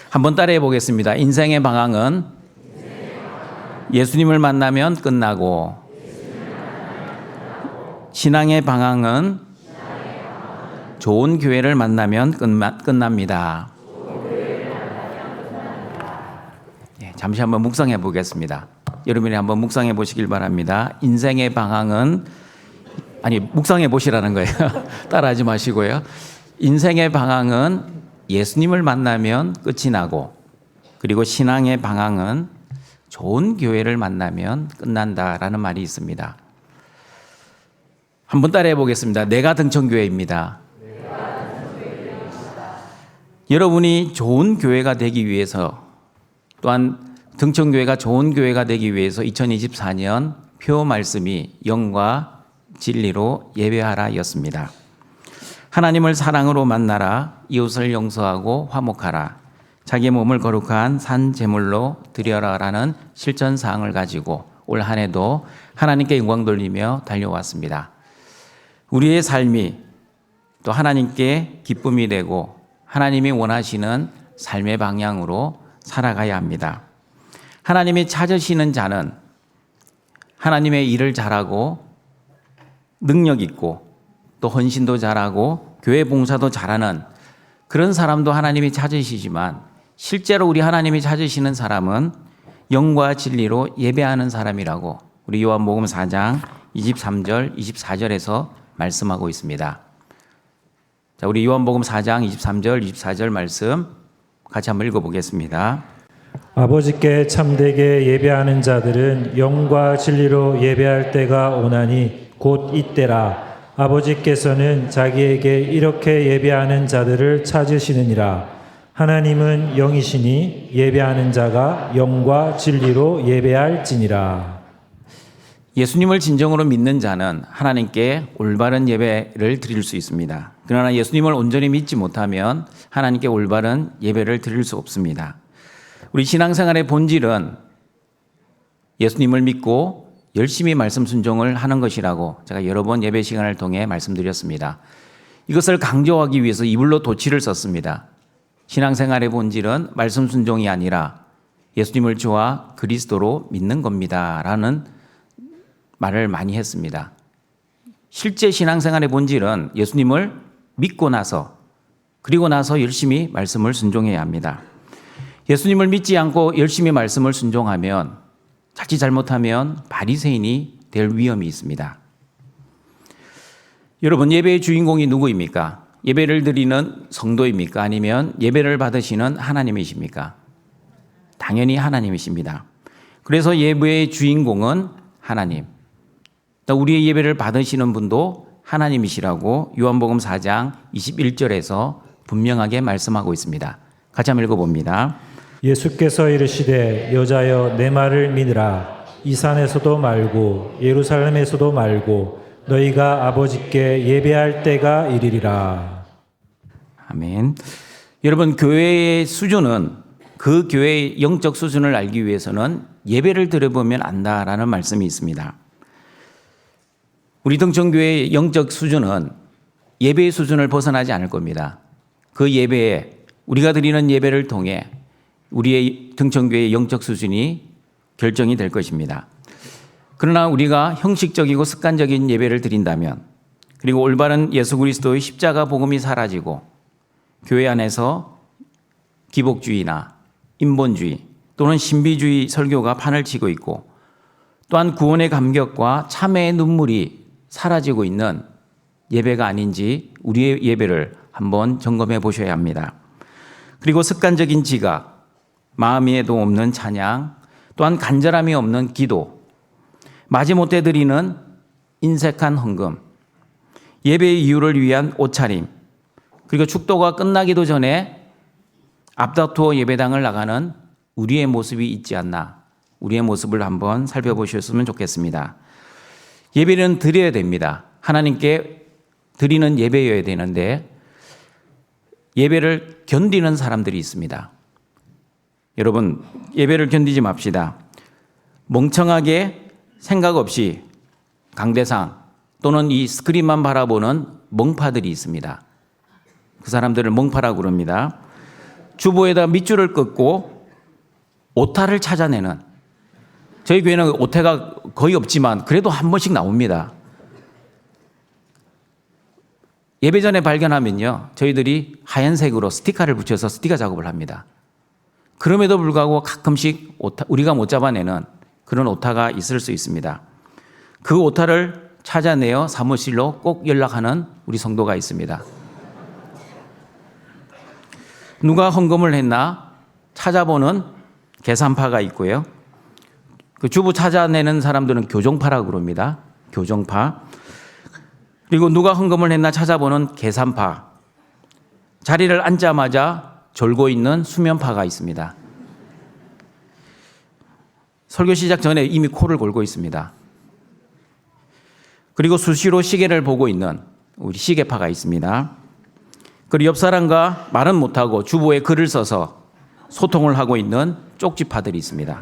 한번 따라해 보겠습니다. 인생의 방향은 예수님을 만나면 끝나고, 신앙의 방향은 좋은 교회를 만나면 끝납니다. 잠시 한번 묵상해 보겠습니다. 여러분이 한번 묵상해 보시길 바랍니다. 인생의 방향은, 묵상해 보시라는 거예요. 따라하지 마시고요. 인생의 방향은 예수님을 만나면 끝이 나고, 그리고 신앙의 방향은 좋은 교회를 만나면 끝난다라는 말이 있습니다. 한번 따라해 보겠습니다. 내가 등천교회입니다. 여러분이 좋은 교회가 되기 위해서, 또한 등천교회가 좋은 교회가 되기 위해서 2024년 표 말씀이 영과 진리로 예배하라 였습니다. 하나님을 사랑으로 만나라, 이웃을 용서하고 화목하라, 자기 몸을 거룩한 산 제물로 드려라라는 실천 사항을 가지고 올 한 해도 하나님께 영광 돌리며 달려왔습니다. 우리의 삶이 또 하나님께 기쁨이 되고 하나님이 원하시는 삶의 방향으로 살아가야 합니다. 하나님이 찾으시는 자는 하나님의 일을 잘하고 능력 있고 또 헌신도 잘하고 교회 봉사도 잘하는 그런 사람도 하나님이 찾으시지만, 실제로 우리 하나님이 찾으시는 사람은 영과 진리로 예배하는 사람이라고 우리 요한복음 4장 23절 24절에서 말씀하고 있습니다. 자, 우리 요한복음 4장 23절 24절 말씀 같이 한번 읽어보겠습니다. 아버지께 참되게 예배하는 자들은 영과 진리로 예배할 때가 오나니 곧 이때라. 아버지께서는 자기에게 이렇게 예배하는 자들을 찾으시느니라. 하나님은 영이시니 예배하는 자가 영과 진리로 예배할지니라. 예수님을 진정으로 믿는 자는 하나님께 올바른 예배를 드릴 수 있습니다. 그러나 예수님을 온전히 믿지 못하면 하나님께 올바른 예배를 드릴 수 없습니다. 우리 신앙생활의 본질은 예수님을 믿고 열심히 말씀 순종을 하는 것이라고 제가 여러 번 예배 시간을 통해 말씀드렸습니다. 이것을 강조하기 위해서 이불로 도치를 썼습니다. 신앙생활의 본질은 말씀 순종이 아니라 예수님을 주와 그리스도로 믿는 겁니다 라는 말을 많이 했습니다. 실제 신앙생활의 본질은 예수님을 믿고 나서, 그리고 나서 열심히 말씀을 순종해야 합니다. 예수님을 믿지 않고 열심히 말씀을 순종하면 자칫 잘못하면 바리새인이 될 위험이 있습니다. 여러분, 예배의 주인공이 누구입니까? 예배를 드리는 성도입니까? 아니면 예배를 받으시는 하나님이십니까? 당연히 하나님이십니다. 그래서 예배의 주인공은 하나님, 또 우리의 예배를 받으시는 분도 하나님이시라고 요한복음 4장 21절에서 분명하게 말씀하고 있습니다. 같이 한번 읽어봅니다. 예수께서 이르시되 여자여 내 말을 믿으라. 이 산에서도 말고 예루살렘에서도 말고 너희가 아버지께 예배할 때가 이르리라. 아멘. 여러분, 교회의 수준은, 그 교회의 영적 수준을 알기 위해서는 예배를 들어보면 안다라는 말씀이 있습니다. 우리 등천교회의 영적 수준은 예배의 수준을 벗어나지 않을 겁니다. 그 예배에, 우리가 드리는 예배를 통해 우리의 등천교회의 영적 수준이 결정이 될 것입니다. 그러나 우리가 형식적이고 습관적인 예배를 드린다면, 그리고 올바른 예수 그리스도의 십자가 복음이 사라지고 교회 안에서 기복주의나 인본주의 또는 신비주의 설교가 판을 치고 있고, 또한 구원의 감격과 참회의 눈물이 사라지고 있는 예배가 아닌지 우리의 예배를 한번 점검해 보셔야 합니다. 그리고 습관적인 지각, 마음에도 없는 찬양, 또한 간절함이 없는 기도, 마지못해 드리는 인색한 헌금, 예배의 이유를 위한 옷차림, 그리고 축도가 끝나기도 전에 앞다투어 예배당을 나가는 우리의 모습이 있지 않나, 우리의 모습을 한번 살펴보셨으면 좋겠습니다. 예배는 드려야 됩니다. 하나님께 드리는 예배여야 되는데 예배를 견디는 사람들이 있습니다. 여러분, 예배를 견디지 맙시다. 멍청하게 생각 없이 강대상 또는 이 스크린만 바라보는 멍파들이 있습니다. 그 사람들을 멍파라고 그럽니다. 주보에다 밑줄을 긋고 오타를 찾아내는, 저희 교회는 오타가 거의 없지만 그래도 한 번씩 나옵니다. 예배 전에 발견하면요, 저희들이 하얀색으로 스티커를 붙여서 스티커 작업을 합니다. 그럼에도 불구하고 가끔씩 우리가 못 잡아내는 그런 오타가 있을 수 있습니다. 그 오타를 찾아내어 사무실로 꼭 연락하는 우리 성도가 있습니다. 누가 헌금을 했나 찾아보는 계산파가 있고요. 그 주부 찾아내는 사람들은 교정파라고 그럽니다. 교정파. 그리고 누가 헌금을 했나 찾아보는 계산파. 자리를 앉자마자 졸고 있는 수면파가 있습니다. 설교 시작 전에 이미 코를 골고 있습니다. 그리고 수시로 시계를 보고 있는 우리 시계파가 있습니다. 그리고 옆 사람과 말은 못하고 주보에 글을 써서 소통을 하고 있는 쪽지파들이 있습니다.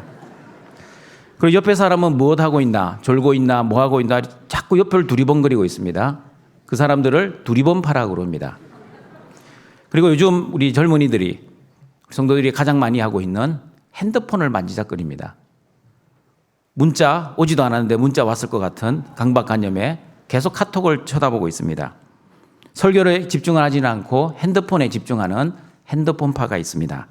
그리고 옆에 사람은 무엇하고 있나, 졸고 있나, 뭐하고 있나 자꾸 옆을 두리번거리고 있습니다. 그 사람들을 두리번파라고 그럽니다. 그리고 요즘 우리 젊은이들이, 성도들이 가장 많이 하고 있는 핸드폰을 만지작거립니다. 문자 오지도 않았는데 문자 왔을 것 같은 강박관념에 계속 카톡을 쳐다보고 있습니다. 설교에 집중을 하지는 않고 핸드폰에 집중하는 핸드폰파가 있습니다.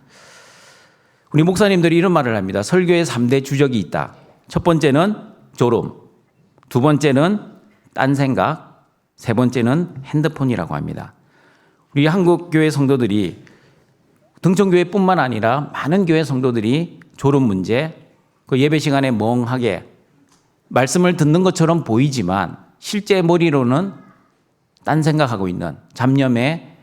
우리 목사님들이 이런 말을 합니다. 설교에 3대 주적이 있다. 첫 번째는 졸음, 두 번째는 딴 생각, 세 번째는 핸드폰이라고 합니다. 우리 한국교회 성도들이, 등촌교회뿐만 아니라 많은 교회 성도들이 졸음 문제, 그 예배 시간에 멍하게 말씀을 듣는 것처럼 보이지만 실제 머리로는 딴 생각하고 있는, 잡념에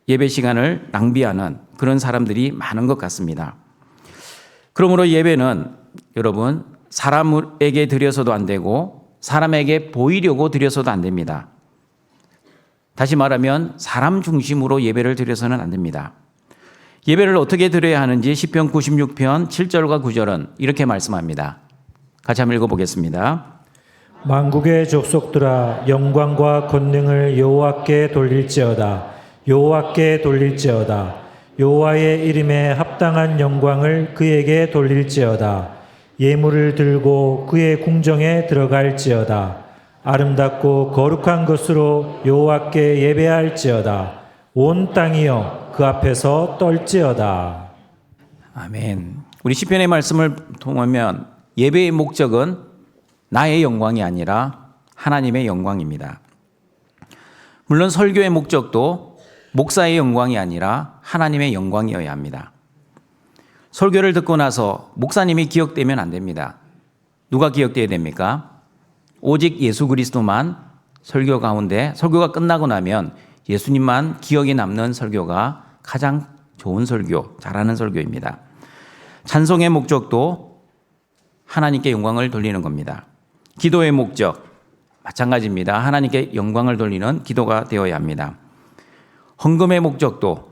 예배 시간을 낭비하는 그런 사람들이 많은 것 같습니다. 그러므로 예배는 여러분, 사람에게 드려서도 안 되고 사람에게 보이려고 드려서도 안 됩니다. 다시 말하면 사람 중심으로 예배를 드려서는 안 됩니다. 예배를 어떻게 드려야 하는지 시편 96편 7절과 9절은 이렇게 말씀합니다. 같이 한번 읽어보겠습니다. 만국의 족속들아, 영광과 권능을 여호와께 돌릴지어다. 여호와께 돌릴지어다. 여호와의 이름에 합당한 영광을 그에게 돌릴지어다. 예물을 들고 그의 궁정에 들어갈지어다. 아름답고 거룩한 것으로 여호와께 예배할지어다. 온 땅이여 그 앞에서 떨지어다. 아멘. 우리 시편의 말씀을 통하면 예배의 목적은 나의 영광이 아니라 하나님의 영광입니다. 물론 설교의 목적도 목사의 영광이 아니라 하나님의 영광이어야 합니다. 설교를 듣고 나서 목사님이 기억되면 안 됩니다. 누가 기억되어야 됩니까? 오직 예수 그리스도만 설교 가운데, 설교가 끝나고 나면 예수님만 기억에 남는 설교가 가장 좋은 설교, 잘하는 설교입니다. 찬송의 목적도 하나님께 영광을 돌리는 겁니다. 기도의 목적 마찬가지입니다. 하나님께 영광을 돌리는 기도가 되어야 합니다. 헌금의 목적도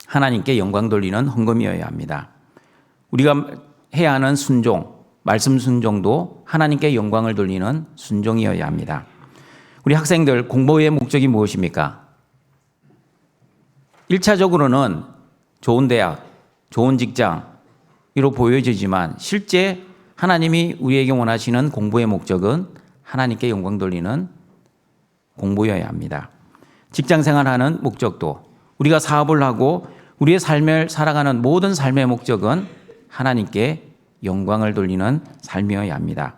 하나님께 영광 돌리는 헌금이어야 합니다. 우리가 해야 하는 순종, 말씀 순종도 하나님께 영광을 돌리는 순종이어야 합니다. 우리 학생들 공부의 목적이 무엇입니까? 1차적으로는 좋은 대학, 좋은 직장으로 보여지지만 실제 하나님이 우리에게 원하시는 공부의 목적은 하나님께 영광 돌리는 공부여야 합니다. 직장 생활하는 목적도, 우리가 사업을 하고 우리의 삶을 살아가는 모든 삶의 목적은 하나님께 영광을 돌리는 삶이어야 합니다.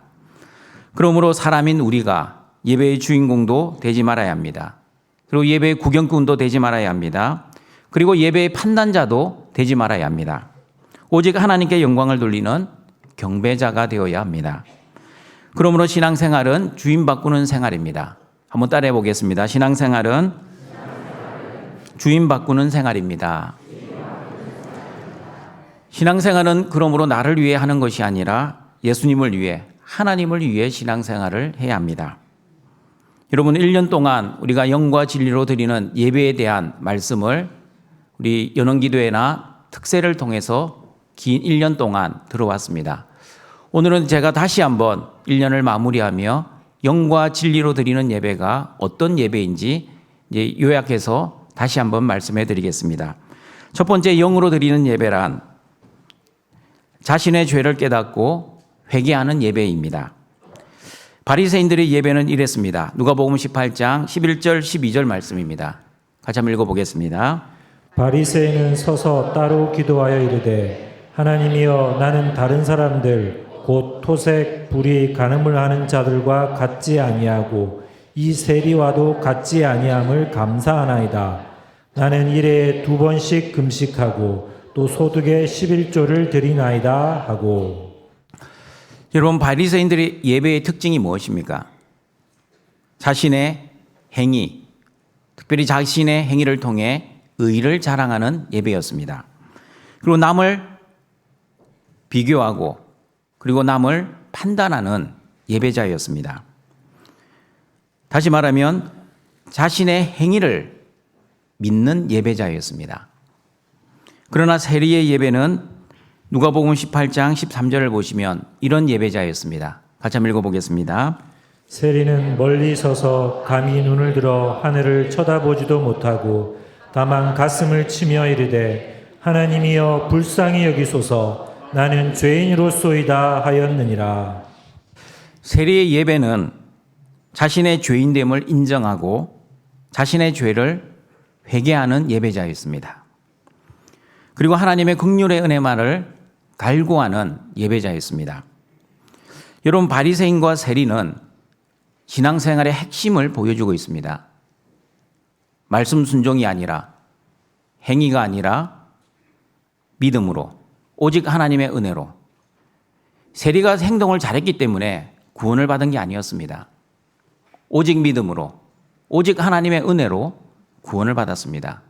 그러므로 사람인 우리가 예배의 주인공도 되지 말아야 합니다. 그리고 예배의 구경꾼도 되지 말아야 합니다. 그리고 예배의 판단자도 되지 말아야 합니다. 오직 하나님께 영광을 돌리는 경배자가 되어야 합니다. 그러므로 신앙생활은 주인 바꾸는 생활입니다. 한번 따라해 보겠습니다. 신앙생활은 주인 바꾸는 생활입니다. 신앙생활은 그러므로 나를 위해 하는 것이 아니라 예수님을 위해, 하나님을 위해 신앙생활을 해야 합니다. 여러분, 1년 동안 우리가 영과 진리로 드리는 예배에 대한 말씀을 우리 연원기도회나 특세를 통해서 긴 1년 동안 들어왔습니다. 오늘은 제가 다시 한번 1년을 마무리하며 영과 진리로 드리는 예배가 어떤 예배인지 이제 요약해서 다시 한번 말씀해 드리겠습니다. 첫 번째 영으로 드리는 예배란 자신의 죄를 깨닫고 회개하는 예배입니다. 바리새인들의 예배는 이랬습니다. 누가복음 18장 11절 12절 말씀입니다. 같이 한번 읽어보겠습니다. 바리새인은 서서 따로 기도하여 이르되 하나님이여 나는 다른 사람들 곧 토색 불의 간음을 하는 자들과 같지 아니하고 이 세리와도 같지 아니함을 감사하나이다. 나는 일에 2번씩 금식하고 또 소득의 11조를 드리나이다 하고. 여러분, 바리새인들의 예배의 특징이 무엇입니까? 자신의 행위, 특별히 자신의 행위를 통해 의를 자랑하는 예배였습니다. 그리고 남을 비교하고 그리고 남을 판단하는 예배자였습니다. 다시 말하면 자신의 행위를 믿는 예배자였습니다. 그러나 세리의 예배는 누가복음 18장 13절을 보시면 이런 예배자였습니다. 같이 한번 읽어보겠습니다. 세리는 멀리 서서 감히 눈을 들어 하늘을 쳐다보지도 못하고 다만 가슴을 치며 이르되 하나님이여 불쌍히 여기소서 나는 죄인으로소이다 하였느니라. 세리의 예배는 자신의 죄인됨을 인정하고 자신의 죄를 회개하는 예배자였습니다. 그리고 하나님의 긍휼의 은혜만을 갈구하는 예배자였습니다. 여러분, 바리새인과 세리는 신앙생활의 핵심을 보여주고 있습니다. 말씀 순종이 아니라 행위가 아니라 믿음으로 오직 하나님의 은혜로. 세리가 행동을 잘했기 때문에 구원을 받은 게 아니었습니다. 오직 믿음으로 오직 하나님의 은혜로 구원을 받았습니다.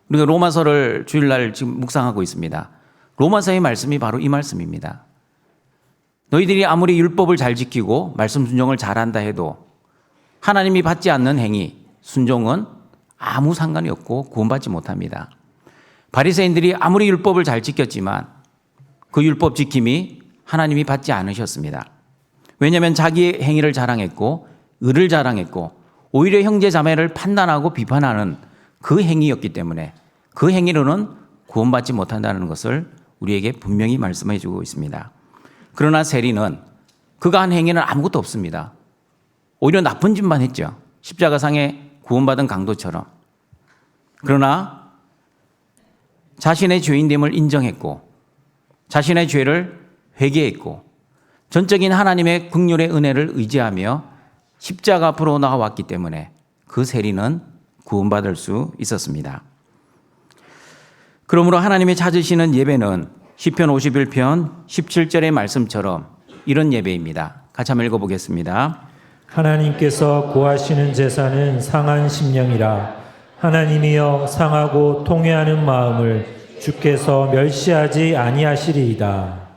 우리가 로마서를 주일날 지금 묵상하고 있습니다. 로마서의 말씀이 바로 이 말씀입니다. 너희들이 아무리 율법을 잘 지키고 말씀 순종을 잘한다 해도 하나님이 받지 않는 행위, 순종은 아무 상관이 없고 구원받지 못합니다. 바리새인들이 아무리 율법을 잘 지켰지만 그 율법 지킴이 하나님이 받지 않으셨습니다. 왜냐하면 자기의 행위를 자랑했고 의를 자랑했고 오히려 형제 자매를 판단하고 비판하는 그 행위였기 때문에 그 행위로는 구원받지 못한다는 것을 우리에게 분명히 말씀해 주고 있습니다. 그러나 세리는 그가 한 행위는 아무것도 없습니다. 오히려 나쁜 짓만 했죠. 십자가상에 구원받은 강도처럼. 그러나 자신의 죄인됨을 인정했고 자신의 죄를 회개했고 전적인 하나님의 긍휼의 은혜를 의지하며 십자가 앞으로 나와왔기 때문에 그 세리는 구원받을 수 있었습니다. 그러므로 하나님이 찾으시는 예배는 시편 51편 17절의 말씀처럼 이런 예배입니다. 같이 한번 읽어보겠습니다. 하나님께서 구하시는 제사는 상한 심령이라. 하나님이여 상하고 통회하는 마음을 주께서 멸시하지 아니하시리이다.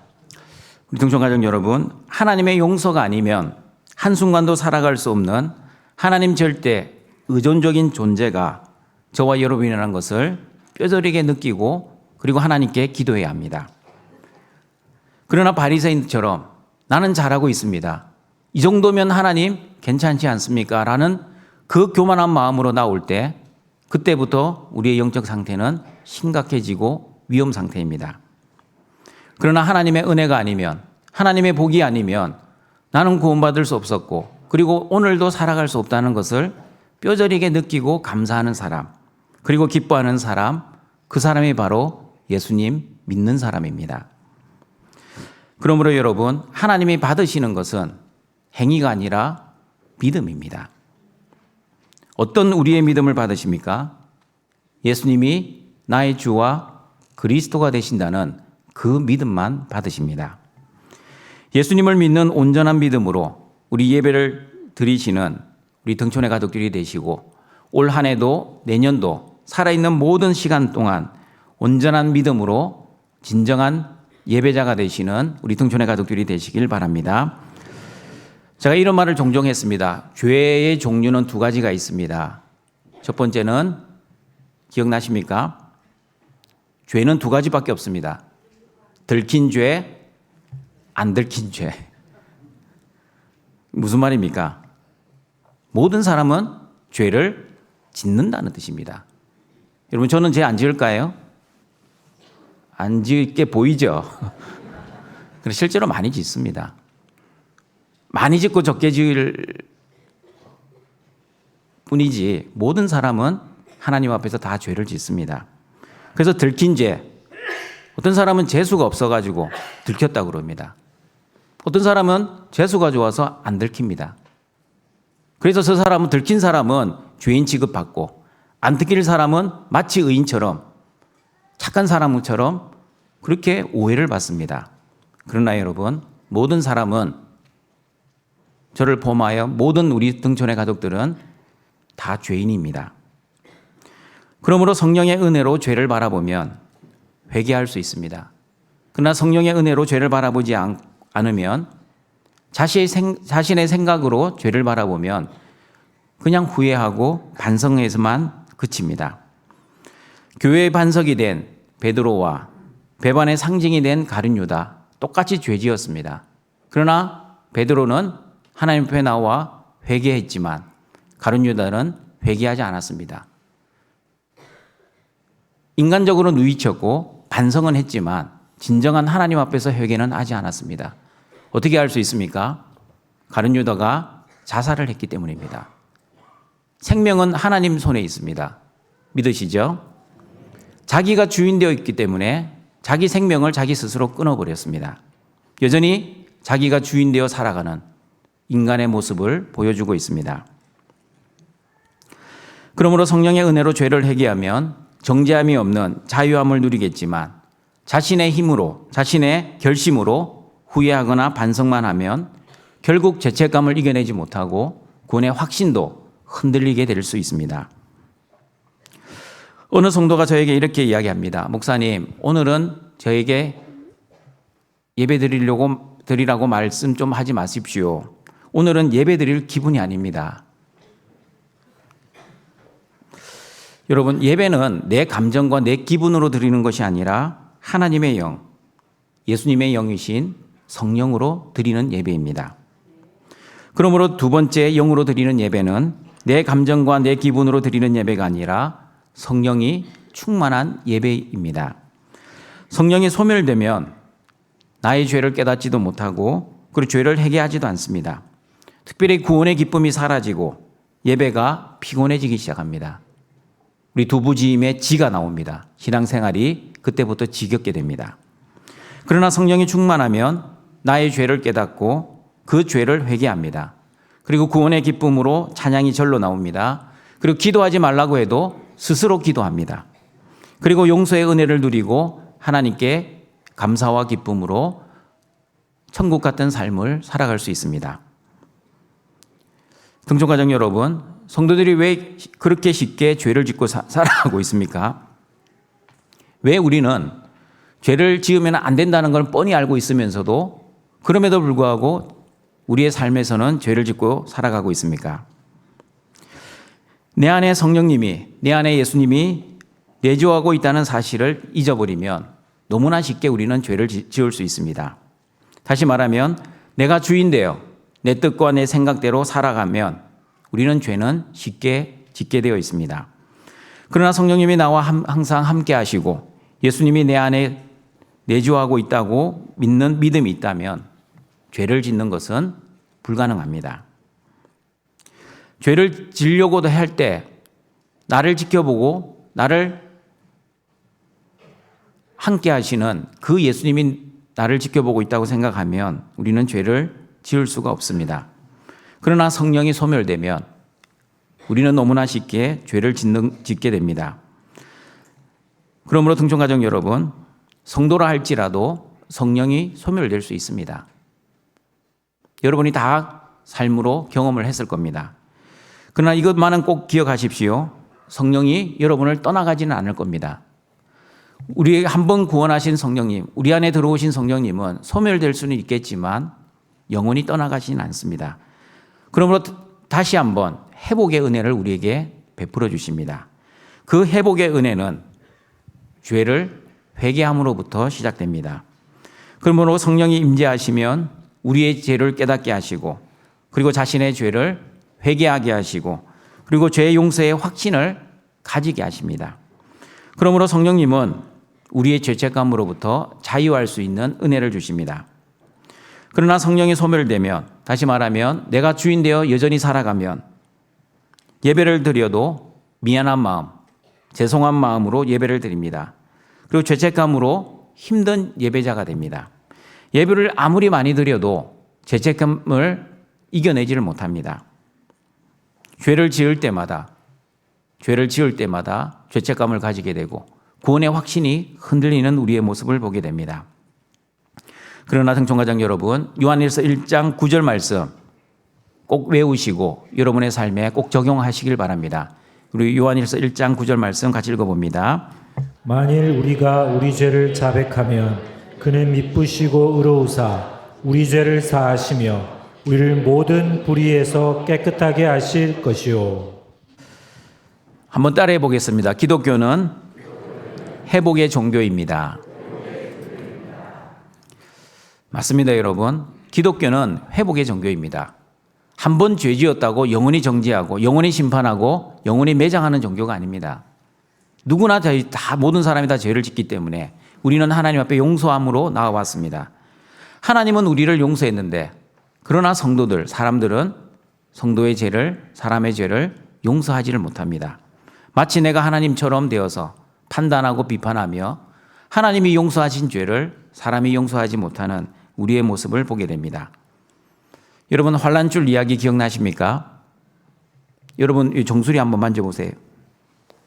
우리 등촌가족 여러분, 하나님의 용서가 아니면 한순간도 살아갈 수 없는 하나님 절대 의존적인 존재가 저와 여러분이라는 것을 뼈저리게 느끼고 그리고 하나님께 기도해야 합니다. 그러나 바리새인처럼 나는 잘하고 있습니다. 이 정도면 하나님 괜찮지 않습니까? 라는 그 교만한 마음으로 나올 때 그때부터 우리의 영적 상태는 심각해지고 위험 상태입니다. 그러나 하나님의 은혜가 아니면 하나님의 복이 아니면 나는 구원받을 수 없었고 그리고 오늘도 살아갈 수 없다는 것을 뼈저리게 느끼고 감사하는 사람 그리고 기뻐하는 사람 그 사람이 바로 예수님 믿는 사람입니다. 그러므로 여러분 하나님이 받으시는 것은 행위가 아니라 믿음입니다. 어떤 우리의 믿음을 받으십니까? 예수님이 나의 주와 그리스도가 되신다는 그 믿음만 받으십니다. 예수님을 믿는 온전한 믿음으로 우리 예배를 드리시는 우리 등촌의 가족들이 되시고 올 한 해도 내년도 살아있는 모든 시간 동안 온전한 믿음으로 진정한 예배자가 되시는 우리 등촌의 가족들이 되시길 바랍니다. 제가 이런 말을 종종 했습니다. 죄의 종류는 두 가지가 있습니다. 첫 번째는 기억나십니까? 죄는 두 가지밖에 없습니다. 들킨 죄, 안 들킨 죄. 무슨 말입니까? 모든 사람은 죄를 짓는다는 뜻입니다. 여러분 저는 죄 안 지을까요? 안 짓게 보이죠. 그래서 실제로 많이 짓습니다. 많이 짓고 적게 지을 뿐이지 모든 사람은 하나님 앞에서 다 죄를 짓습니다. 그래서 들킨 죄, 어떤 사람은 재수가 없어가지고 들켰다고 그럽니다. 어떤 사람은 재수가 좋아서 안 들킵니다. 그래서 저 사람은, 들킨 사람은 죄인 취급받고 안 들킬 사람은 마치 의인처럼, 착한 사람처럼 그렇게 오해를 받습니다. 그러나 여러분, 모든 사람은, 저를 포함하여 모든 우리 등촌의 가족들은 다 죄인입니다. 그러므로 성령의 은혜로 죄를 바라보면 회개할 수 있습니다. 그러나 성령의 은혜로 죄를 바라보지 않으면 자신의 생각으로 죄를 바라보면 그냥 후회하고 반성에서만 그칩니다. 교회의 반석이 된 베드로와 배반의 상징이 된 가룟 유다, 똑같이 죄지었습니다. 그러나 베드로는 하나님 앞에 나와 회개했지만 가룟 유다는 회개하지 않았습니다. 인간적으로 누이쳤고 반성은 했지만 진정한 하나님 앞에서 회개는 하지 않았습니다. 어떻게 할 수 있습니까? 가룟 유다가 자살을 했기 때문입니다. 생명은 하나님 손에 있습니다. 믿으시죠? 자기가 주인 되어 있기 때문에 자기 생명을 자기 스스로 끊어버렸습니다. 여전히 자기가 주인 되어 살아가는 인간의 모습을 보여주고 있습니다. 그러므로 성령의 은혜로 죄를 회개하면 정죄함이 없는 자유함을 누리겠지만 자신의 힘으로, 자신의 결심으로 후회하거나 반성만 하면 결국 죄책감을 이겨내지 못하고 구원의 확신도 흔들리게 될 수 있습니다. 어느 성도가 저에게 이렇게 이야기합니다. 목사님, 오늘은 저에게 예배 드리라고 말씀 좀 하지 마십시오. 오늘은 예배 드릴 기분이 아닙니다. 여러분, 예배는 내 감정과 내 기분으로 드리는 것이 아니라 하나님의 영, 예수님의 영이신 성령으로 드리는 예배입니다. 그러므로 두 번째, 영으로 드리는 예배는 내 감정과 내 기분으로 드리는 예배가 아니라 성령이 충만한 예배입니다. 성령이 소멸되면 나의 죄를 깨닫지도 못하고 그리고 죄를 회개하지도 않습니다. 특별히 구원의 기쁨이 사라지고 예배가 피곤해지기 시작합니다. 우리 두부지임의 지가 나옵니다. 신앙생활이 그때부터 지겹게 됩니다. 그러나 성령이 충만하면 나의 죄를 깨닫고 그 죄를 회개합니다. 그리고 구원의 기쁨으로 찬양이 절로 나옵니다. 그리고 기도하지 말라고 해도 스스로 기도합니다. 그리고 용서의 은혜를 누리고 하나님께 감사와 기쁨으로 천국 같은 삶을 살아갈 수 있습니다. 등촌가정 여러분, 성도들이 왜 그렇게 쉽게 죄를 짓고 살아가고 있습니까? 왜 우리는 죄를 지으면 안 된다는 걸 뻔히 알고 있으면서도 그럼에도 불구하고 우리의 삶에서는 죄를 짓고 살아가고 있습니까? 내 안에 성령님이, 내 안에 예수님이 내주하고 있다는 사실을 잊어버리면 너무나 쉽게 우리는 죄를 지을 수 있습니다. 다시 말하면 내가 주인 되어 내 뜻과 내 생각대로 살아가면 우리는 죄는 쉽게 짓게 되어 있습니다. 그러나 성령님이 나와 항상 함께 하시고 예수님이 내 안에 내주하고 있다고 믿는 믿음이 있다면 죄를 짓는 것은 불가능합니다. 죄를 지려고도 할 때 나를 지켜보고 나를 함께 하시는 그 예수님이 나를 지켜보고 있다고 생각하면 우리는 죄를 지을 수가 없습니다. 그러나 성령이 소멸되면 우리는 너무나 쉽게 죄를 짓게 됩니다. 그러므로 등촌가정 여러분, 성도라 할지라도 성령이 소멸될 수 있습니다. 여러분이 다 삶으로 경험을 했을 겁니다. 그러나 이것만은 꼭 기억하십시오. 성령이 여러분을 떠나가지는 않을 겁니다. 우리 한번 구원하신 성령님, 우리 안에 들어오신 성령님은 소멸될 수는 있겠지만 영원히 떠나가지는 않습니다. 그러므로 다시 한번 회복의 은혜를 우리에게 베풀어 주십니다. 그 회복의 은혜는 죄를 회개함으로부터 시작됩니다. 그러므로 성령이 임재하시면 우리의 죄를 깨닫게 하시고 그리고 자신의 죄를 회개하게 하시고 그리고 죄의 용서의 확신을 가지게 하십니다. 그러므로 성령님은 우리의 죄책감으로부터 자유할 수 있는 은혜를 주십니다. 그러나 성령이 소멸되면, 다시 말하면 내가 주인 되어 여전히 살아가면 예배를 드려도 미안한 마음, 죄송한 마음으로 예배를 드립니다. 그리고 죄책감으로 힘든 예배자가 됩니다. 예배를 아무리 많이 드려도 죄책감을 이겨내지를 못합니다. 죄를 지을 때마다 죄책감을 가지게 되고 구원의 확신이 흔들리는 우리의 모습을 보게 됩니다. 그러나 청중가족 여러분, 요한일서 1장 9절 말씀 꼭 외우시고 여러분의 삶에 꼭 적용하시길 바랍니다. 우리 요한일서 1장 9절 말씀 같이 읽어봅니다. 만일 우리가 우리 죄를 자백하면 그는 미쁘시고 의로우사 우리 죄를 사하시며 우리를 모든 불의에서 깨끗하게 하실 것이요. 한번 따라해 보겠습니다. 기독교는 회복의 종교입니다. 맞습니다, 여러분. 기독교는 회복의 종교입니다. 한 번 죄 지었다고 영원히 정죄하고 영원히 심판하고 영원히 매장하는 종교가 아닙니다. 누구나 다 모든 사람이 다 죄를 짓기 때문에 우리는 하나님 앞에 용서함으로 나아왔습니다. 하나님은 우리를 용서했는데 그러나 사람들은 성도의 죄를, 사람의 죄를 용서하지를 못합니다. 마치 내가 하나님처럼 되어서 판단하고 비판하며 하나님이 용서하신 죄를 사람이 용서하지 못하는 우리의 모습을 보게 됩니다. 여러분, 환란줄 이야기 기억나십니까? 여러분, 이 정수리 한번 만져보세요.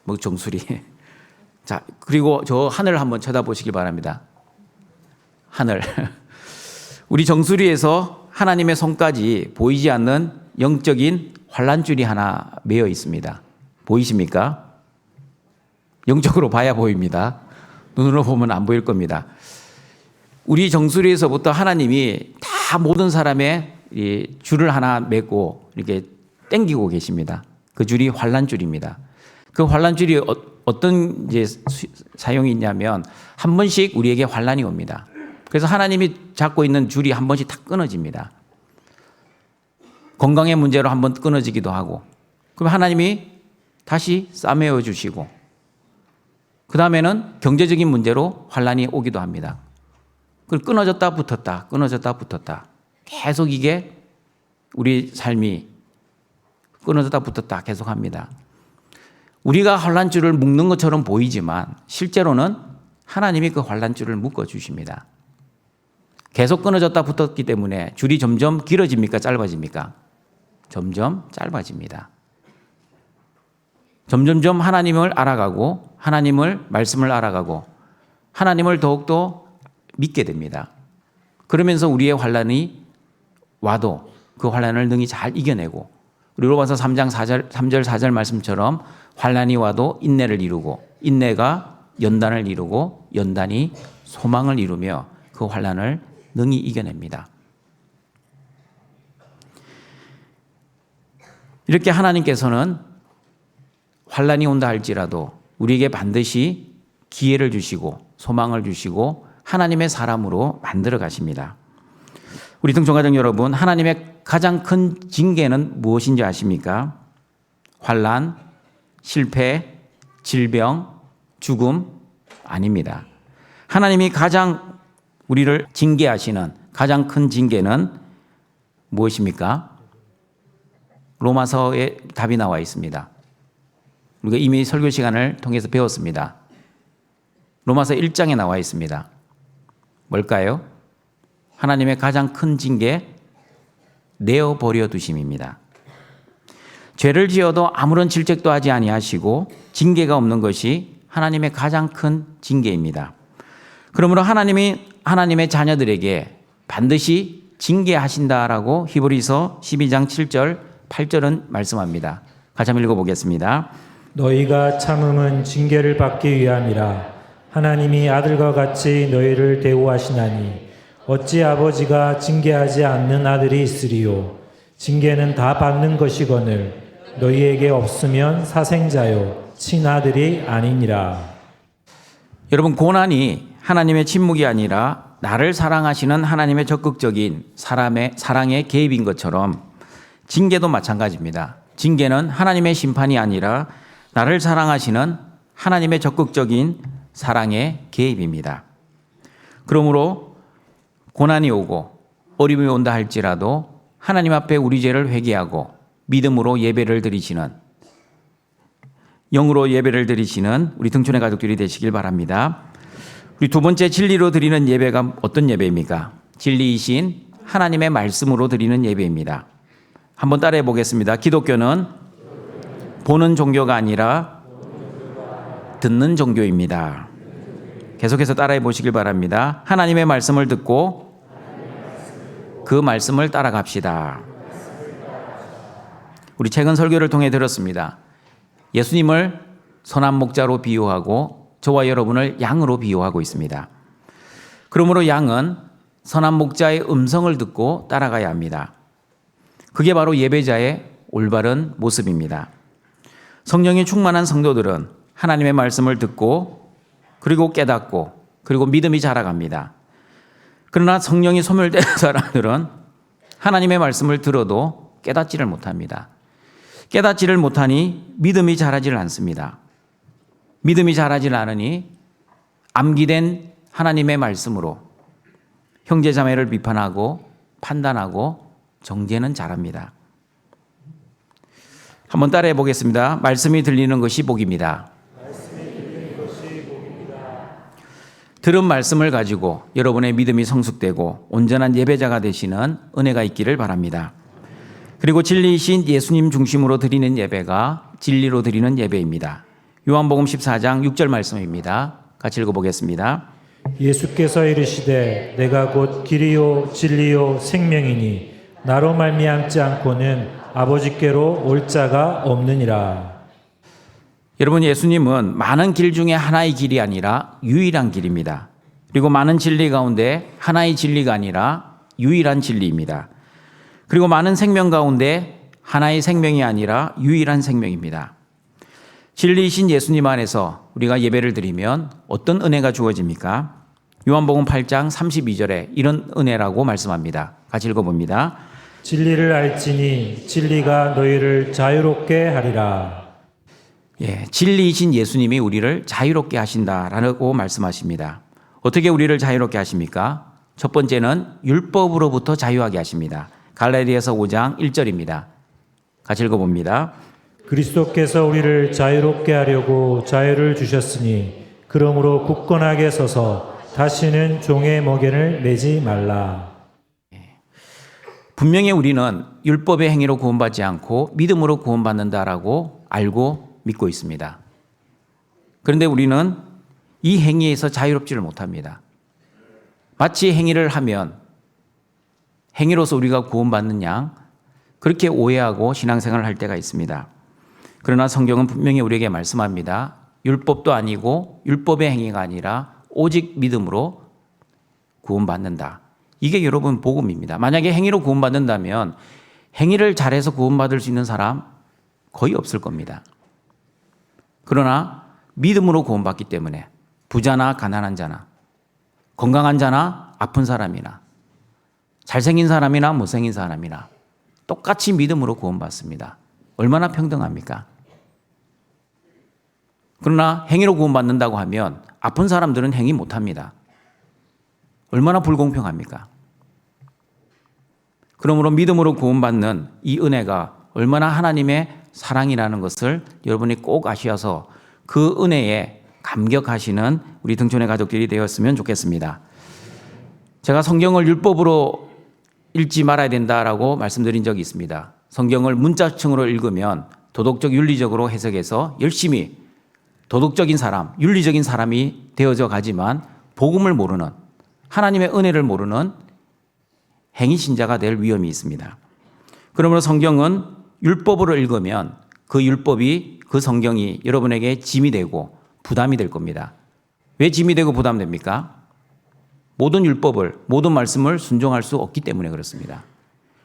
뭐 정수리. 자, 그리고 저 하늘 한번 쳐다보시기 바랍니다. 하늘. 우리 정수리에서 하나님의 손까지 보이지 않는 영적인 환란줄이 하나 매여 있습니다. 보이십니까? 영적으로 봐야 보입니다. 눈으로 보면 안 보일 겁니다. 우리 정수리에서부터 하나님이 다 모든 사람의 이 줄을 하나 맺고 이렇게 당기고 계십니다. 그 줄이 환란줄입니다. 그 환란줄이 어떤 이제 사용이 있냐면 한 번씩 우리에게 환란이 옵니다. 그래서 하나님이 잡고 있는 줄이 한 번씩 탁 끊어집니다. 건강의 문제로 한 번 끊어지기도 하고, 그럼 하나님이 다시 싸매어 주시고, 그 다음에는 경제적인 문제로 환란이 오기도 합니다. 끊어졌다 붙었다, 끊어졌다 붙었다. 계속 이게 우리 삶이 끊어졌다 붙었다 계속 합니다. 우리가 환란줄을 묶는 것처럼 보이지만 실제로는 하나님이 그 환란줄을 묶어 주십니다. 계속 끊어졌다 붙었기 때문에 줄이 점점 길어집니까? 짧아집니까? 점점 짧아집니다. 점점점 하나님을 알아가고 하나님을 말씀을 알아가고 하나님을 더욱더 믿게 됩니다. 그러면서 우리의 환란이 와도 그 환란을 능히 잘 이겨내고, 우리 로마서 3장 3절 4절 말씀처럼 환란이 와도 인내를 이루고 인내가 연단을 이루고 연단이 소망을 이루며 그 환란을 능히 이겨냅니다. 이렇게 하나님께서는 환란이 온다 할지라도 우리에게 반드시 기회를 주시고 소망을 주시고 하나님의 사람으로 만들어 가십니다. 우리 등촌가족 여러분, 하나님의 가장 큰 징계는 무엇인지 아십니까? 환란, 실패, 질병, 죽음 아닙니다. 하나님이 가장 우리를 징계하시는 가장 큰 징계는 무엇입니까? 로마서에 답이 나와 있습니다. 우리가 이미 설교 시간을 통해서 배웠습니다. 로마서 1장에 나와 있습니다. 뭘까요? 하나님의 가장 큰 징계, 내어버려 두심입니다. 죄를 지어도 아무런 질책도 하지 아니하시고 징계가 없는 것이 하나님의 가장 큰 징계입니다. 그러므로 하나님이 하나님의 자녀들에게 반드시 징계하신다라고 히브리서 12장 7절 8절은 말씀합니다. 같이 한번 읽어보겠습니다. 너희가 참음은 징계를 받기 위함이라. 하나님이 아들과 같이 너희를 대우하시나니 어찌 아버지가 징계하지 않는 아들이 있으리요. 징계는 다 받는 것이거늘 너희에게 없으면 사생자요 친아들이 아니니라. 여러분, 고난이 하나님의 침묵이 아니라 나를 사랑하시는 하나님의 적극적인 사랑의 개입인 것처럼 징계도 마찬가지입니다. 징계는 하나님의 심판이 아니라 나를 사랑하시는 하나님의 적극적인 사랑의 개입입니다. 그러므로 고난이 오고 어려움이 온다 할지라도 하나님 앞에 우리 죄를 회개하고 믿음으로 예배를 드리시는, 영으로 예배를 드리시는 우리 등촌의 가족들이 되시길 바랍니다. 우리 두 번째 진리로 드리는 예배가 어떤 예배입니까? 진리이신 하나님의 말씀으로 드리는 예배입니다. 한번 따라해 보겠습니다. 기독교는 보는 종교가 아니라 듣는 종교입니다. 계속해서 따라해 보시길 바랍니다. 하나님의 말씀을 듣고 그 말씀을 따라갑시다. 우리 최근 설교를 통해 들었습니다. 예수님을 선한 목자로 비유하고 저와 여러분을 양으로 비유하고 있습니다. 그러므로 양은 선한 목자의 음성을 듣고 따라가야 합니다. 그게 바로 예배자의 올바른 모습입니다. 성령이 충만한 성도들은 하나님의 말씀을 듣고 그리고 깨닫고 그리고 믿음이 자라갑니다. 그러나 성령이 소멸된 사람들은 하나님의 말씀을 들어도 깨닫지를 못합니다. 깨닫지를 못하니 믿음이 자라지를 않습니다. 믿음이 자라질 않으니 암기된 하나님의 말씀으로 형제 자매를 비판하고 판단하고 정죄는 잘합니다. 한번 따라해 보겠습니다. 말씀이 들리는 것이 복입니다. 들은 말씀을 가지고 여러분의 믿음이 성숙되고 온전한 예배자가 되시는 은혜가 있기를 바랍니다. 그리고 진리이신 예수님 중심으로 드리는 예배가 진리로 드리는 예배입니다. 요한복음 14장 6절 말씀입니다. 같이 읽어보겠습니다. 예수께서 이르시되 내가 곧 길이요 진리요 생명이니 나로 말미암지 않고는 아버지께로 올 자가 없느니라. 여러분, 예수님은 많은 길 중에 하나의 길이 아니라 유일한 길입니다. 그리고 많은 진리 가운데 하나의 진리가 아니라 유일한 진리입니다. 그리고 많은 생명 가운데 하나의 생명이 아니라 유일한 생명입니다. 진리이신 예수님 안에서 우리가 예배를 드리면 어떤 은혜가 주어집니까? 요한복음 8장 32절에 이런 은혜라고 말씀합니다. 같이 읽어봅니다. 진리를 알지니 진리가 너희를 자유롭게 하리라. 예, 진리이신 예수님이 우리를 자유롭게 하신다라고 말씀하십니다. 어떻게 우리를 자유롭게 하십니까? 첫 번째는 율법으로부터 자유하게 하십니다. 갈라디아서 5장 1절입니다. 같이 읽어봅니다. 그리스도께서 우리를 자유롭게 하려고 자유를 주셨으니 그러므로 굳건하게 서서 다시는 종의 멍에를 매지 말라. 분명히 우리는 율법의 행위로 구원받지 않고 믿음으로 구원받는다라고 알고 믿고 있습니다. 그런데 우리는 이 행위에서 자유롭지를 못합니다. 마치 행위를 하면 행위로서 우리가 구원받는 양 그렇게 오해하고 신앙생활을 할 때가 있습니다. 그러나 성경은 분명히 우리에게 말씀합니다. 율법도 아니고 율법의 행위가 아니라 오직 믿음으로 구원받는다. 이게 여러분 복음입니다. 만약에 행위로 구원받는다면 행위를 잘해서 구원받을 수 있는 사람 거의 없을 겁니다. 그러나 믿음으로 구원받기 때문에 부자나 가난한 자나 건강한 자나 아픈 사람이나 잘생긴 사람이나 못생긴 사람이나 똑같이 믿음으로 구원받습니다. 얼마나 평등합니까? 그러나 행위로 구원받는다고 하면 아픈 사람들은 행위 못합니다. 얼마나 불공평합니까? 그러므로 믿음으로 구원받는 이 은혜가 얼마나 하나님의 사랑이라는 것을 여러분이 꼭 아셔서 그 은혜에 감격하시는 우리 등촌의 가족들이 되었으면 좋겠습니다. 제가 성경을 율법으로 읽지 말아야 된다라고 말씀드린 적이 있습니다. 성경을 문자층으로 읽으면 도덕적 윤리적으로 해석해서 열심히 도덕적인 사람, 윤리적인 사람이 되어져 가지만 복음을 모르는 하나님의 은혜를 모르는 행위신자가 될 위험이 있습니다. 그러므로 성경은 율법으로 읽으면 그 율법이 그 성경이 여러분에게 짐이 되고 부담이 될 겁니다. 왜 짐이 되고 부담됩니까? 모든 율법을 모든 말씀을 순종할 수 없기 때문에 그렇습니다.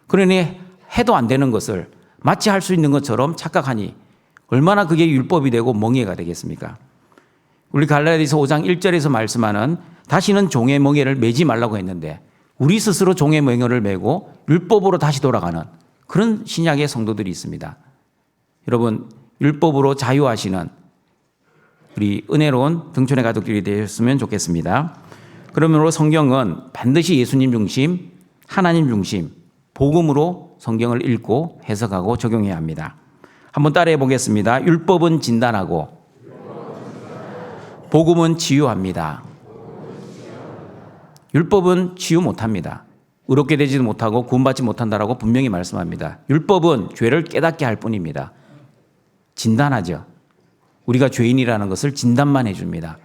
그러니 해도 안 되는 것을 마치 할 수 있는 것처럼 착각하니 얼마나 그게 율법이 되고 멍에가 되겠습니까? 우리 갈라디아서 5장 1절에서 말씀하는 다시는 종의 멍에를 매지 말라고 했는데 우리 스스로 종의 멍에를 매고 율법으로 다시 돌아가는 그런 신약의 성도들이 있습니다. 여러분, 율법으로 자유하시는 우리 은혜로운 등촌의 가족들이 되셨으면 좋겠습니다. 그러므로 성경은 반드시 예수님 중심, 하나님 중심, 복음으로 성경을 읽고 해석하고 적용해야 합니다. 한번 따라해 보겠습니다. 율법은 진단하고 복음은 치유합니다. 율법은 치유 못합니다. 의롭게 되지도 못하고 구원받지 못한다라고 분명히 말씀합니다. 율법은 죄를 깨닫게 할 뿐입니다. 진단하죠. 우리가 죄인이라는 것을 진단만 해줍니다.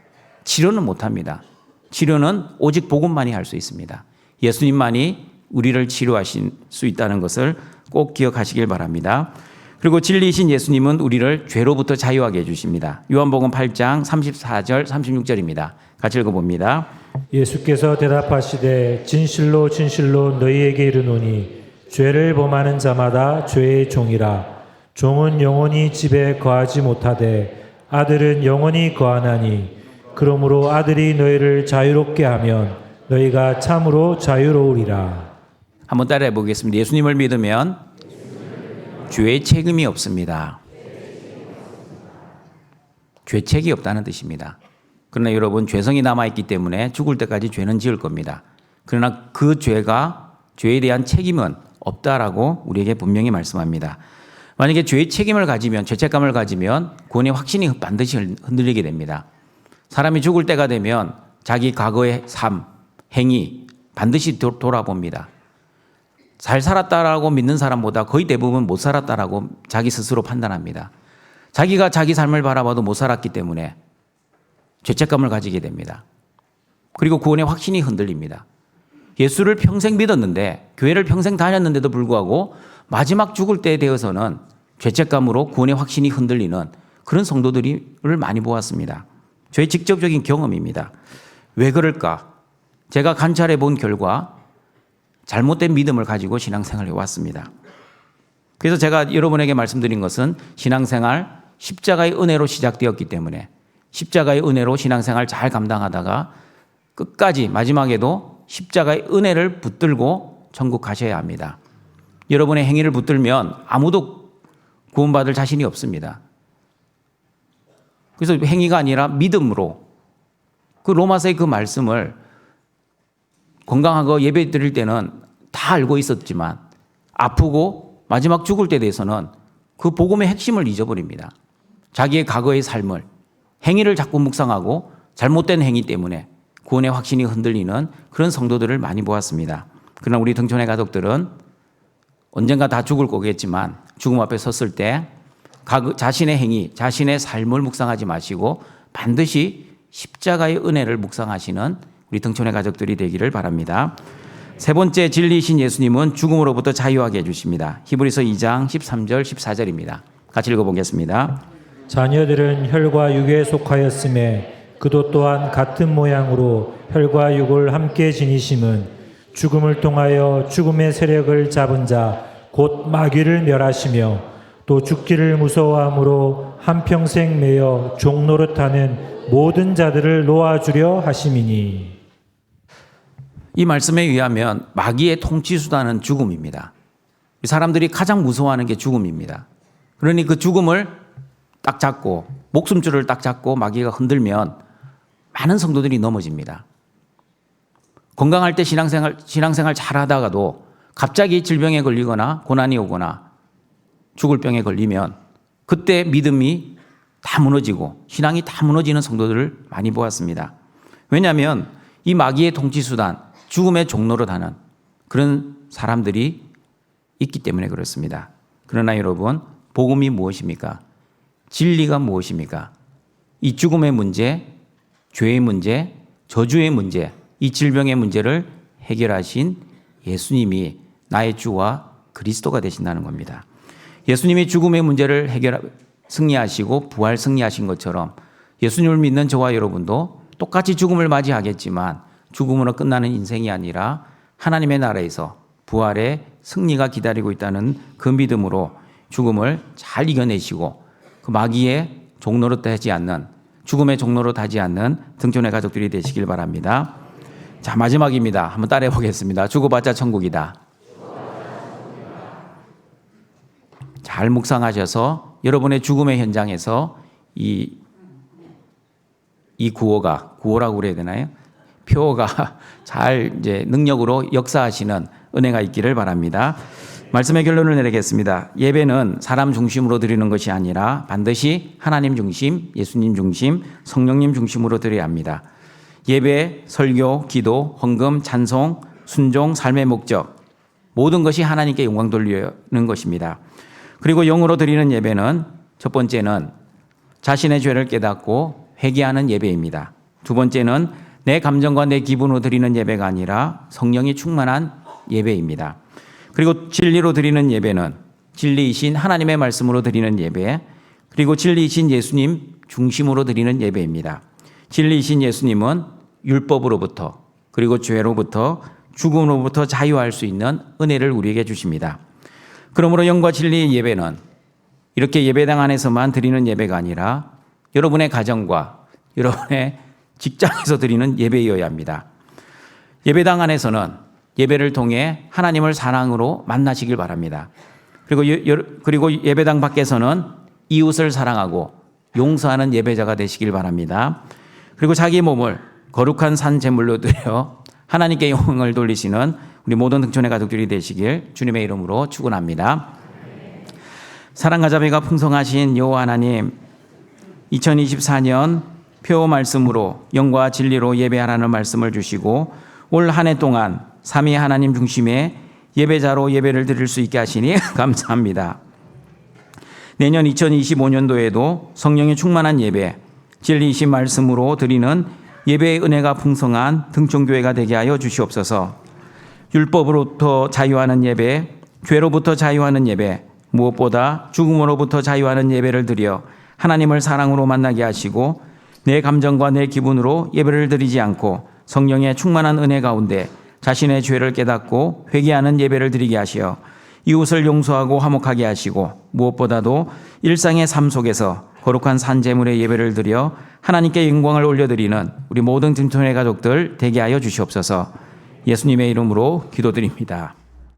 치료는 못합니다. 치료는 오직 복음만이 할 수 있습니다. 예수님만이 우리를 치료하실 수 있다는 것을 꼭 기억하시길 바랍니다. 그리고 진리이신 예수님은 우리를 죄로부터 자유하게 해주십니다. 요한복음 8장 34절 36절입니다. 같이 읽어봅니다. 예수께서 대답하시되 진실로 진실로 너희에게 이르노니 죄를 범하는 자마다 죄의 종이라. 종은 영원히 집에 거하지 못하되 아들은 영원히 거하나니 그러므로 아들이 너희를 자유롭게 하면 너희가 참으로 자유로우리라. 한번 따라해 보겠습니다. 예수님을 믿으면 죄의 책임이 없습니다. 죄책이 없다는 뜻입니다. 그러나 여러분, 죄성이 남아있기 때문에 죽을 때까지 죄는 지을 겁니다. 그러나 그 죄에 대한 책임은 없다라고 우리에게 분명히 말씀합니다. 만약에 죄의 책임을 가지면, 죄책감을 가지면 구원의 확신이 반드시 흔들리게 됩니다. 사람이 죽을 때가 되면 자기 과거의 삶, 행위 반드시 돌아봅니다. 잘 살았다라고 믿는 사람보다 거의 대부분 못 살았다라고 자기 스스로 판단합니다. 자기가 자기 삶을 바라봐도 못 살았기 때문에 죄책감을 가지게 됩니다. 그리고 구원의 확신이 흔들립니다. 예수를 평생 믿었는데, 교회를 평생 다녔는데도 불구하고 마지막 죽을 때에 되어서는 죄책감으로 구원의 확신이 흔들리는 그런 성도들을 많이 보았습니다. 저의 직접적인 경험입니다. 왜 그럴까? 제가 관찰해 본 결과 잘못된 믿음을 가지고 신앙생활을 해왔습니다. 그래서 제가 여러분에게 말씀드린 것은 신앙생활 십자가의 은혜로 시작되었기 때문에 십자가의 은혜로 신앙생활 잘 감당하다가 끝까지 마지막에도 십자가의 은혜를 붙들고 천국 가셔야 합니다. 여러분의 행위를 붙들면 아무도 구원받을 자신이 없습니다. 그래서 행위가 아니라 믿음으로, 그 로마서의 그 말씀을 건강하고 예배 드릴 때는 다 알고 있었지만 아프고 마지막 죽을 때에 대해서는 그 복음의 핵심을 잊어버립니다. 자기의 과거의 삶을, 행위를 자꾸 묵상하고 잘못된 행위 때문에 구원의 확신이 흔들리는 그런 성도들을 많이 보았습니다. 그러나 우리 등촌의 가족들은 언젠가 다 죽을 거겠지만 죽음 앞에 섰을 때 자신의 행위, 자신의 삶을 묵상하지 마시고 반드시 십자가의 은혜를 묵상하시는 우리 등촌의 가족들이 되기를 바랍니다. 세 번째, 진리이신 예수님은 죽음으로부터 자유하게 해주십니다. 히브리서 2장 13절 14절입니다. 같이 읽어보겠습니다. 자녀들은 혈과 육에 속하였음에 그도 또한 같은 모양으로 혈과 육을 함께 지니심은 죽음을 통하여 죽음의 세력을 잡은 자 곧 마귀를 멸하시며 또 죽기를 무서워함으로 한평생 매여 종노릇하는 모든 자들을 놓아주려 하심이니. 이 말씀에 의하면 마귀의 통치수단은 죽음입니다. 사람들이 가장 무서워하는 게 죽음입니다. 그러니 그 죽음을 딱 잡고, 목숨줄을 딱 잡고 마귀가 흔들면 많은 성도들이 넘어집니다. 건강할 때 신앙생활 잘 하다가도 갑자기 질병에 걸리거나 고난이 오거나 죽을 병에 걸리면 그때 믿음이 다 무너지고 신앙이 다 무너지는 성도들을 많이 보았습니다. 왜냐하면 이 마귀의 통치수단, 죽음의 종로로 하는 그런 사람들이 있기 때문에 그렇습니다. 그러나 여러분, 복음이 무엇입니까? 진리가 무엇입니까? 이 죽음의 문제, 죄의 문제, 저주의 문제, 이 질병의 문제를 해결하신 예수님이 나의 주와 그리스도가 되신다는 겁니다. 예수님이 죽음의 문제를 승리하시고 부활 승리하신 것처럼 예수님을 믿는 저와 여러분도 똑같이 죽음을 맞이하겠지만 죽음으로 끝나는 인생이 아니라 하나님의 나라에서 부활의 승리가 기다리고 있다는 그 믿음으로 죽음을 잘 이겨내시고 그 마귀의 종노릇 하지 않는, 죽음의 종노릇 하지 않는 등촌의 가족들이 되시길 바랍니다. 자, 마지막입니다. 한번 따라해 보겠습니다. 죽어봤자 천국이다. 잘 묵상하셔서 여러분의 죽음의 현장에서 이 이 구호라고 그래야 되나요? 표어가 잘 이제 능력으로 역사하시는 은혜가 있기를 바랍니다. 말씀의 결론을 내리겠습니다. 예배는 사람 중심으로 드리는 것이 아니라 반드시 하나님 중심, 예수님 중심, 성령님 중심으로 드려야 합니다. 예배, 설교, 기도, 헌금, 찬송, 순종, 삶의 목적 모든 것이 하나님께 영광 돌리는 것입니다. 그리고 영으로 드리는 예배는 첫 번째는 자신의 죄를 깨닫고 회개하는 예배입니다. 두 번째는 내 감정과 내 기분으로 드리는 예배가 아니라 성령이 충만한 예배입니다. 그리고 진리로 드리는 예배는 진리이신 하나님의 말씀으로 드리는 예배, 그리고 진리이신 예수님 중심으로 드리는 예배입니다. 진리이신 예수님은 율법으로부터 그리고 죄로부터 죽음으로부터 자유할 수 있는 은혜를 우리에게 주십니다. 그러므로 영과 진리의 예배는 이렇게 예배당 안에서만 드리는 예배가 아니라 여러분의 가정과 여러분의 직장에서 드리는 예배여야 합니다. 예배당 안에서는 예배를 통해 하나님을 사랑으로 만나시길 바랍니다. 그리고 예배당 밖에서는 이웃을 사랑하고 용서하는 예배자가 되시길 바랍니다. 그리고 자기 몸을 거룩한 산 제물로 드려 하나님께 영광을 돌리시는 우리 모든 등촌의 가족들이 되시길 주님의 이름으로 축원합니다. 사랑과 자비가 풍성하신 여호와 하나님, 2024년 표 말씀으로 영과 진리로 예배하라는 말씀을 주시고 올 한 해 동안 삼위 하나님 중심의 예배자로 예배를 드릴 수 있게 하시니 감사합니다. 내년 2025년도에도 성령의 충만한 예배, 진리이신 말씀으로 드리는 예배의 은혜가 풍성한 등촌교회가 되게 하여 주시옵소서. 율법으로부터 자유하는 예배, 죄로부터 자유하는 예배, 무엇보다 죽음으로부터 자유하는 예배를 드려 하나님을 사랑으로 만나게 하시고 내 감정과 내 기분으로 예배를 드리지 않고 성령의 충만한 은혜 가운데 자신의 죄를 깨닫고 회개하는 예배를 드리게 하시어 이웃을 용서하고 화목하게 하시고 무엇보다도 일상의 삶 속에서 거룩한 산제물의 예배를 드려 하나님께 영광을 올려드리는 우리 모든 등촌의 가족들 되게 하여 주시옵소서. 예수님의 이름으로 기도드립니다.